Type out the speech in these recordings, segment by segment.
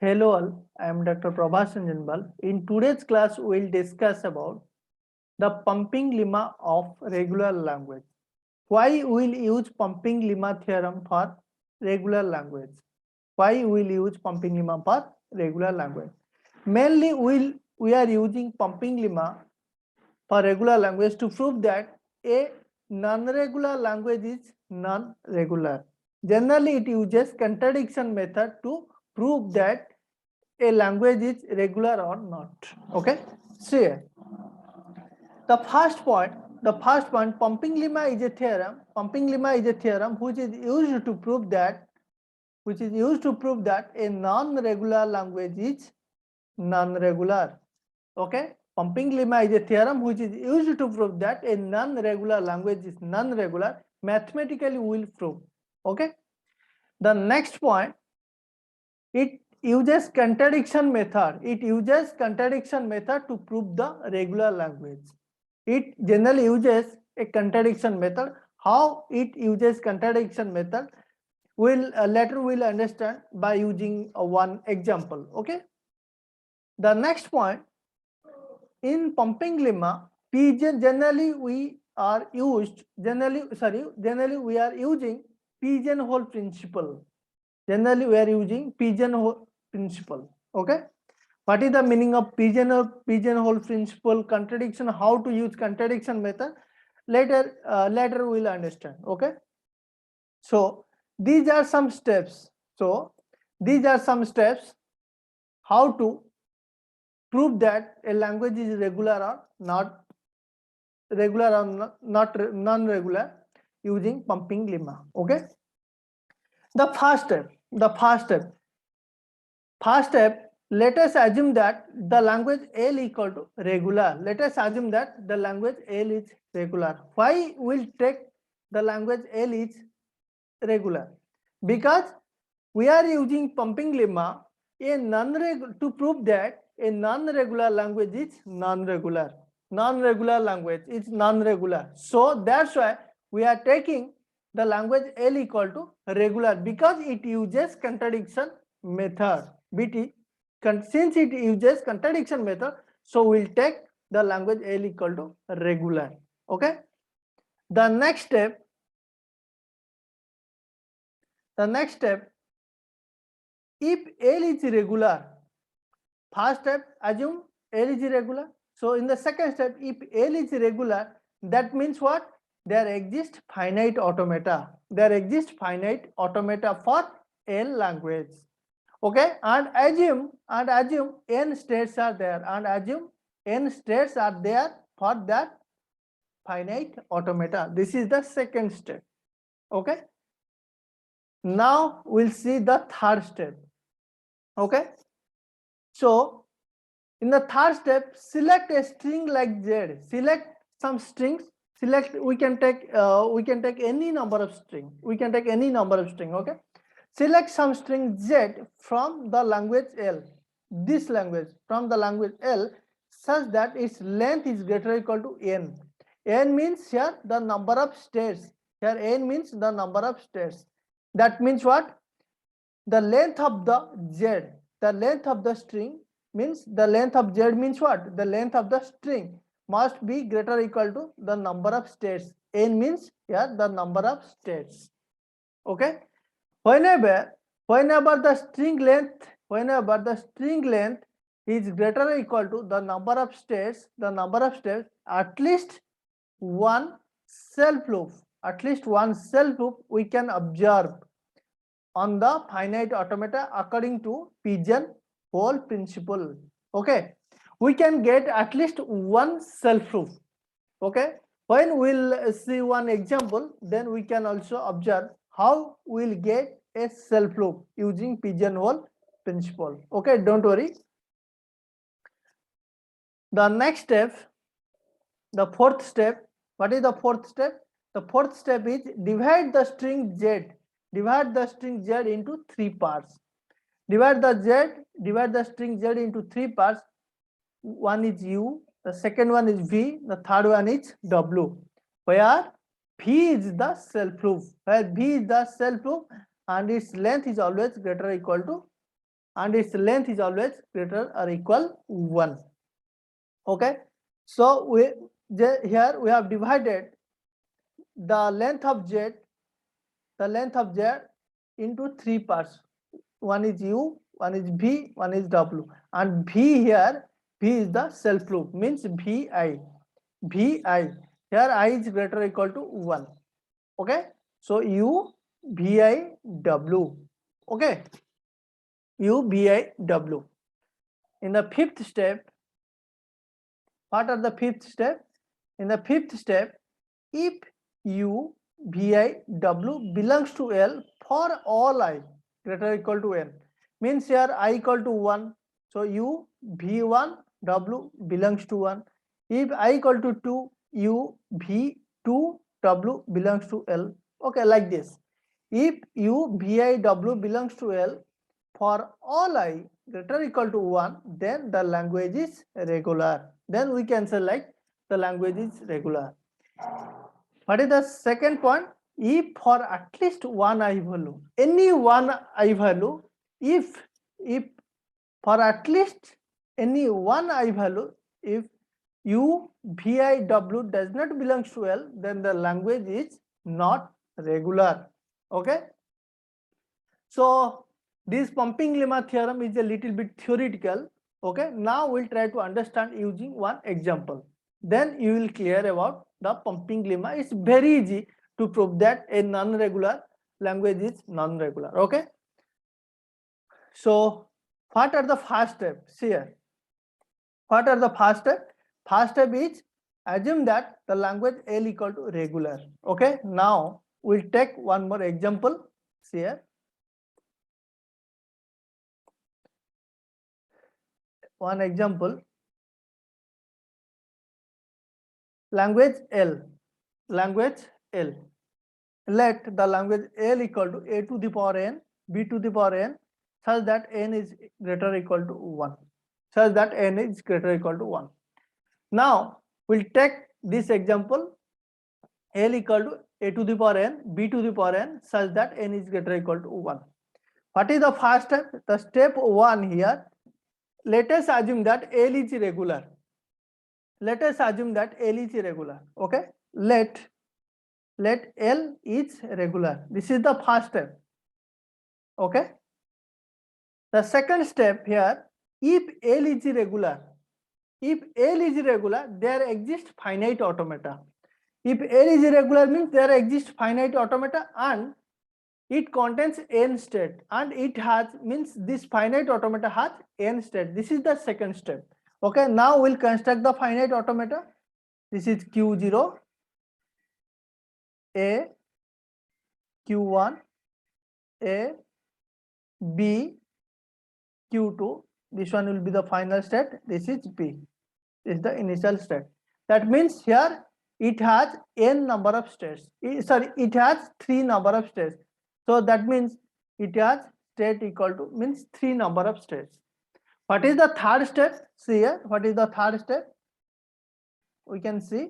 Hello all, I am Dr. Prabhas Janbal. In today's class, we will discuss about the pumping lemma of regular language. Why we will use pumping lemma theorem for regular language? Why we will use pumping lemma for regular language? Mainly, we are using pumping lemma for regular language to prove that a non-regular language is non-regular. Generally, it uses contradiction method to prove that a language is regular or not. Okay, so here, the first point, pumping lemma is a theorem. Pumping lemma is a theorem which is used to prove that a non-regular language is non-regular. Okay, pumping lemma is a theorem which is used to prove that a non-regular language is non-regular. Mathematically, we will prove. Okay, the next point, it uses contradiction method. It uses contradiction method to prove the regular language. It generally uses a contradiction method. How it uses contradiction method, will later we'll understand by using one example. Okay. The next point, in pumping lemma, generally we are using pigeonhole principle. Generally, we are using pigeonhole principle. Okay. What is the meaning of pigeonhole principle? Contradiction. How to use contradiction method? Later we will understand. Okay. So these are some steps. How to prove that a language is regular or not non-regular using pumping lemma. Okay. The first step, let us assume that the language L equal to regular. Let us assume that the language L is regular. Why will take the language L is regular? Because we are using pumping lemma to prove that a non-regular language is non-regular. Non-regular language is non-regular. So that's why we are taking the language L equal to regular, because it uses contradiction method. Since it uses contradiction method, so we'll take the language L equal to regular. Okay. The next step, if L is regular, first step, assume L is irregular. So in the second step, if L is irregular, that means what? There exist finite automata. There exist finite automata for L language. Okay, and assume n states are there, for that finite automata. This is the second step. Okay. Now we'll see the third step. Okay. So in the third step, select a string like Z. Select some strings. We can take any number of string. Okay. Select some string Z from the language L. This language from the language L, such that its length is greater or equal to n. N means here the number of states. Here n means the number of states. That means what? The length of the Z, the length of the string means the length of Z means what? The length of the string must be greater or equal to the number of states. N means here the number of states. Okay. Whenever the string length is greater or equal to the number of states, at least one self loop we can observe on the finite automata according to pigeonhole principle. Okay, we can get at least one self loop. Okay, when we'll see one example, then we can also observe how we'll get a self loop using pigeonhole principle. Okay, don't worry. The next step, the fourth step. What is the fourth step? The fourth step is divide the string Z into three parts. Divide the string Z into three parts. One is U, the second one is V, the third one is W, where V is the self loop, and its length is always greater or equal to and its length is always greater or equal 1. Okay, so here we have divided the length of z into 3 parts. One is u, one is v, one is w, and v here, v is the self loop, means vi. Here I is greater or equal to 1. Okay, so u vi w. Okay, u vi w. In the fifth step, what are the fifth step? In the fifth step, if u vi w belongs to L for all I greater or equal to n, means here I equal to 1, so u v1 w belongs to 1. If I equal to 2, u v2 w belongs to L. Okay, like this. If u vi w belongs to L for all I greater or equal to 1, then the language is regular. Then we can say like the language is regular. What is the second point? If for at least one I value, any one I value, if for at least any one I value, if u vi w does not belongs to L, then the language is not regular. Okay, so this pumping lemma theorem is a little bit theoretical. Okay, now we'll try to understand using one example, then you will clear about the pumping lemma. It's very easy to prove that a non-regular language is non-regular. Okay, so what are the first steps here? What are the first step? First step is assume that the language L equal to regular. Okay, now we'll take one more example here. One example, language L. Let the language L equal to a to the power n, b to the power n, such that n is greater or equal to 1. Such that n is greater or equal to 1. Now we'll take this example, L equal to a to the power n, b to the power n, such that n is greater or equal to 1. What is the first step? The step 1 here, let us assume that L is regular. Let us assume that L is irregular. Okay, let L is regular. This is the first step. Okay, the second step here, if L is irregular, there exists finite automata. If L is irregular means there exists finite automata and it contains n state, and it has, means this finite automata has n state. This is the second step. Okay, now we'll construct the finite automata. This is Q0, A, Q1, A, B, Q2. This one will be the final state. This is B. This is the initial state. That means here it has n number of states. It has 3 number of states. So that means it has state equal to, means 3 number of states. What is the third step? See here, what is the third step? We can see.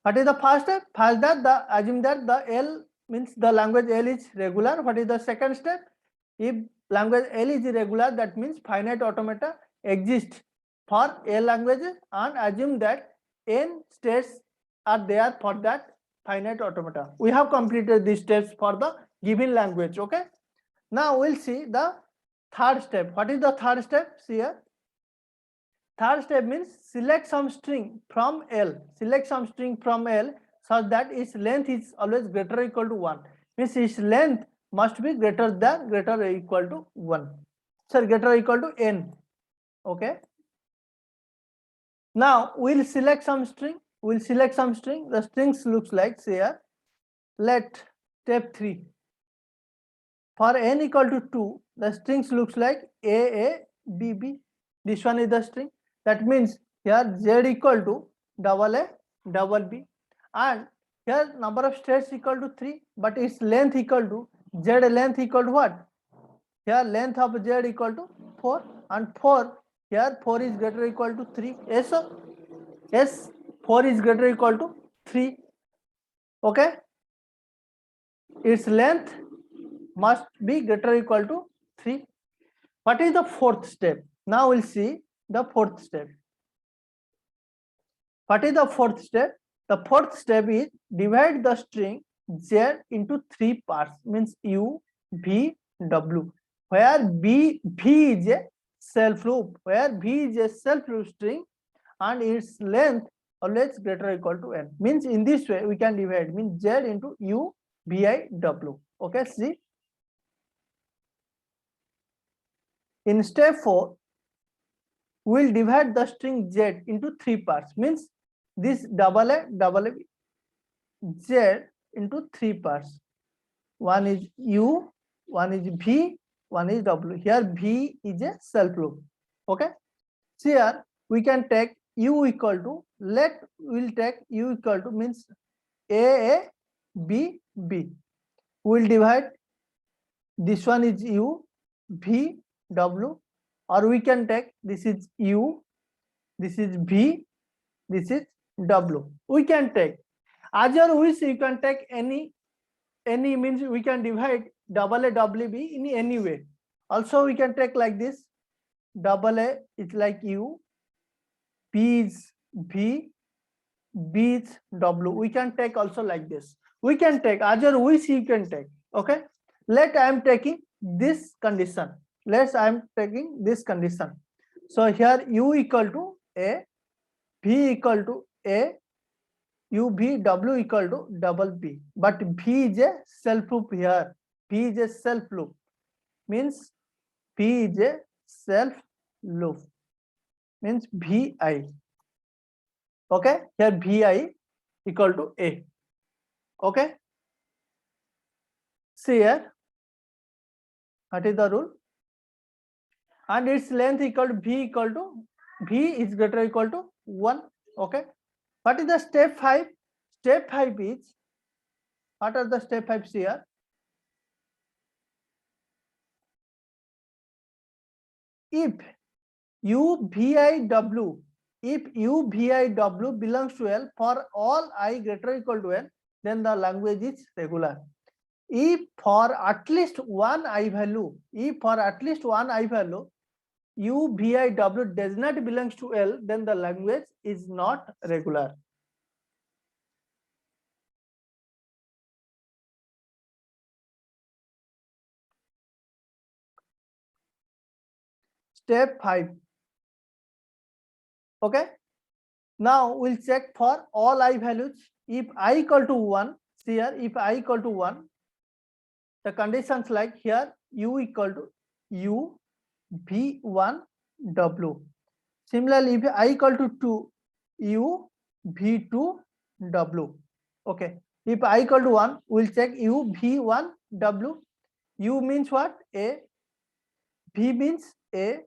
What is the first step? First that assume that the L means the language L is regular. What is the second step? If language L is irregular, that means finite automata exist for L languages, and assume that n states are there for that finite automata. We have completed these steps for the given language. Okay, now we'll see the third step. What is the third step? See here. Third step means select some string from L. Select some string from L such that its length is always greater or equal to 1. Means its length must be greater or equal to 1. Sorry, greater or equal to n. Okay. Now we'll select some string. The strings looks like, say here. Let step 3. For n equal to 2, the strings looks like A, B, B. This one is the string. That means here Z equal to double A, double B, and here number of states equal to 3, but its length equal to, Z length equal to what? Here length of Z equal to 4, and 4, here 4 is greater or equal to 3. Yes, 4 is greater or equal to 3. Okay, its length must be greater or equal to 3. What is the fourth step? Now we'll see the fourth step. What is the fourth step? The fourth step is divide the string Z into 3 parts, means U, V, W, where V is a self loop, where V is a self loop string and its length always greater or equal to n. Means in this way we can divide, means Z into U, V, I, W. Okay, see. In step 4, we'll divide the string Z into 3 parts, means this double A, Z into 3 parts. One is U, one is V, one is W. Here V is a self loop. Okay. So here we can take U equal to, we'll take U equal to means A, B, B. We'll divide, this one is U, V, W, or we can take this is U, this is V, this is W. We can take, as your wish, you can take any means we can divide double A, double B in any way. Also we can take like this, double A is like U, B is V, B is W. We can take also like this. We can take, as your wish you can take. Okay. Let I am taking this condition. I am taking this condition. So here U equal to A, V equal to A, U, V, W equal to double B. But V is a self loop here. V is a self loop. Means V is a self loop. Means VI. Okay. Here VI equal to A. Okay. See here. What is the rule? And its length equal to V is greater or equal to 1. Okay. What is the step 5? Step 5 is, what are the step 5s here? If UVIW, belongs to L for all I greater or equal to L, then the language is regular. If for at least one I value, UVIW does not belongs to L, then the language is not regular. Step 5. Okay. Now we'll check for all I values. If I equal to 1, see here, if I equal to 1, the conditions like here, U equal to U, V1, W. Similarly, if I equal to 2, U, V2, W. Okay. If I equal to 1, we'll check U, V1, W. U means what? A. V means A.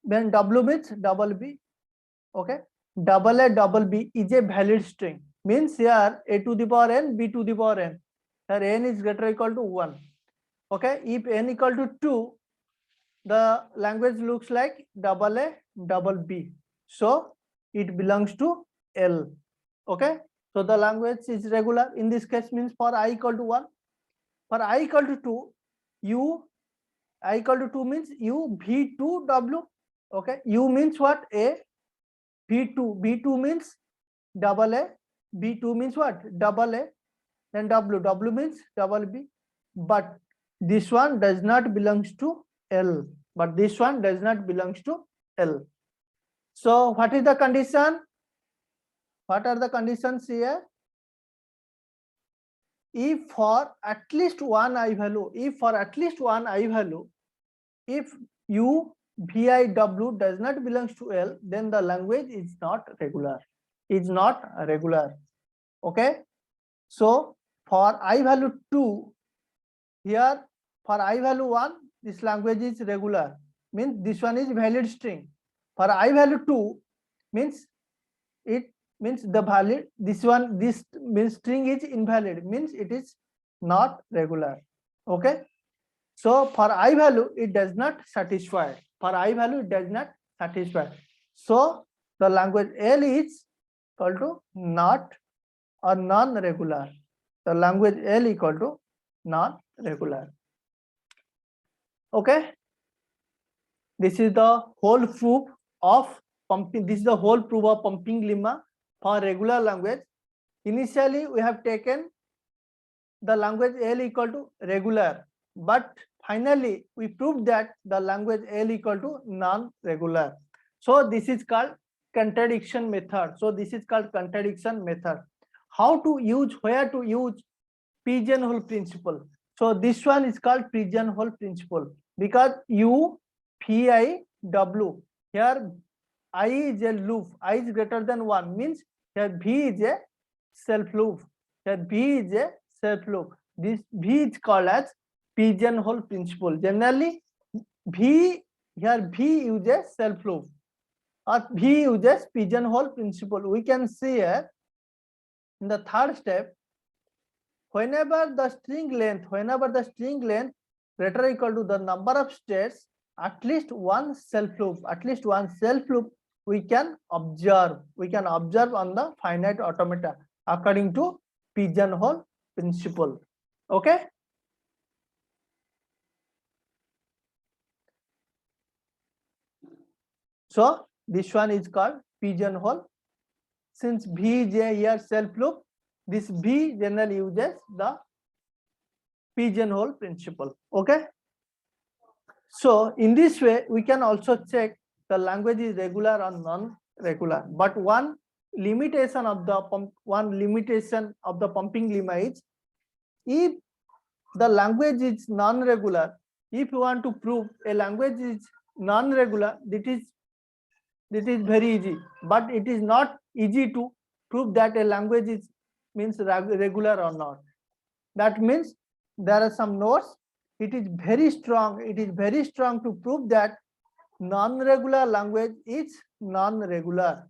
Then W means double B. Okay. Double A, double B is a valid string. Means here A to the power n, B to the power n. Here n is greater or equal to 1. Okay. If n equal to 2, the language looks like double A, double B. So it belongs to L. Okay. So the language is regular. In this case means for I equal to 1. For I equal to 2, I equal to 2 means U, V2, W. Okay. U means what? A. V2. V2 means double A. B2 means what? Double A. Then W. W means double B. But this one does not belongs to L. So what is the condition? What are the conditions here? If for at least one I value, if U, Vi, W does not belongs to L, then the language is not regular. Okay. So for I value 2, here for I value 1, this language is regular. Means this one is valid string. For I value 2 means it means the valid, this means string is invalid, means it is not regular. Okay. So for I value it does not satisfy. So the language L is equal to not or non-regular. The language L equal to non-regular. Okay, this is the whole proof of pumping. This is the whole proof of pumping lemma for regular language. Initially, we have taken the language L equal to regular, but finally we proved that the language L equal to non-regular. So this is called contradiction method. So this is called contradiction method. How to use, where to use pigeonhole principle. So this one is called pigeonhole principle because U, P, I, W. Here I is a loop. I is greater than 1 means here V is a self loop. Here V is a self loop. This V is called as pigeonhole principle. Generally, V here V uses self loop or V uses pigeonhole principle. We can see here in the third step, whenever the string length greater or equal to the number of states, at least one self loop we can observe on the finite automata according to pigeonhole principle. Okay, so this one is called pigeonhole. Since V is a here self loop, this V generally uses the pigeonhole principle. Okay, so in this way we can also check the language is regular or non-regular. But one limitation of the pumping lemma is, if the language is non-regular, if you want to prove a language is non-regular, it is very easy, but it is not easy to prove that a language is means regular or not. That means there are some notes. It is very strong to prove that non-regular language is non-regular.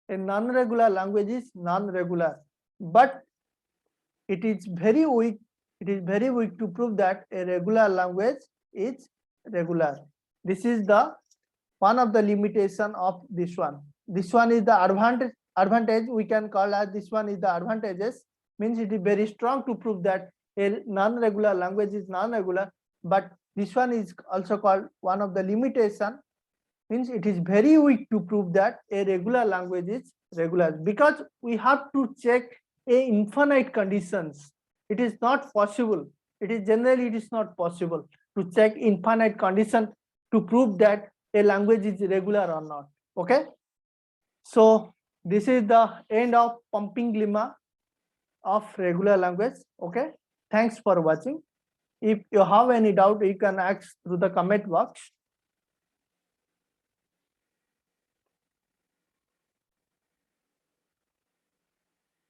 A non-regular language is non-regular, but it is very weak to prove that a regular language is regular. This is the one of the limitation of this one. This one is the advantage we can call as, this one is the advantages, means it is very strong to prove that a non-regular language is non-regular. But this one is also called one of the limitation, means it is very weak to prove that a regular language is regular, because we have to check a infinite conditions. It is not possible. It is not possible to check infinite condition to prove that a language is regular or not. Okay, so this is the end of pumping lemma of regular language. Okay, thanks for watching. If you have any doubt, you can ask through the comment box.